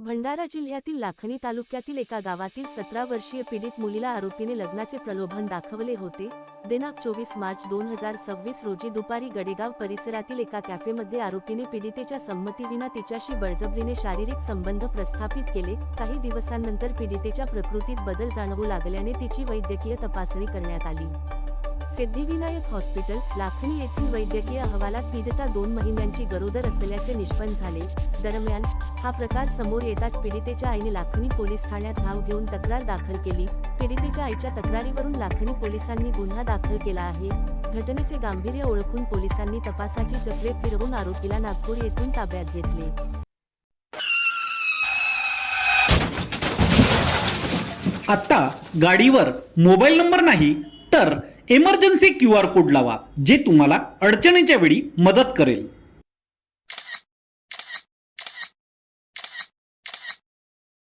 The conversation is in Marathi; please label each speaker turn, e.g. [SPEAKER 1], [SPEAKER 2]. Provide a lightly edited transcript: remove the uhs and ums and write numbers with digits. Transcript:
[SPEAKER 1] भंडारा जिल्ह्यातील लाखनी तालुक्यातील एका गावातील 17 वर्षीय पीडित मुलीला आरोपीने लग्नाचे प्रलोभन दाखवले होते। दिनांक 24 मार्च 2026 रोजी दुपारी गडेगाव परिसरातील एका कॅफेमध्ये आरोपीने पीडितेच्या संमतीविना तिच्याशी बळजबरीने शारीरिक संबंध प्रस्थापित केले। काही दिवसांनंतर पीडितेच्या प्रकृतीत बदल जाणवू लागल्याने तिची वैद्यकीय तपासणी करण्यात आली। सिद्धिविनायक हॉस्पिटल, लाखनी येथील वैद्यकीय अहवालात पीडिता 2 महिन्यांची गरोदर असल्याचे निष्पन्न झाले। दरम्यान, हा प्रकार समोर येताच पीडितेच्या आईने लाखनी पोलीस ठाण्यात धाव घेऊन तक्रार दाखल केली। पीडितेच्या आईच्या तक्रारीवरून लाखनी पोलिसांनी गुन्हा दाखल केला आहे। घटनेचे गांभीर्य ओळखून पोलिसांनी तपासाची चक्रे फिरवून आरोपीला नागपूर येथून ताब्यात घेतले।
[SPEAKER 2] आता गाडीवर मोबाईल नंबर नाही तर इमर्जन्सी QR कोड लावा, जे तुम्हाला अडचणीच्या वेळी मदत करेल।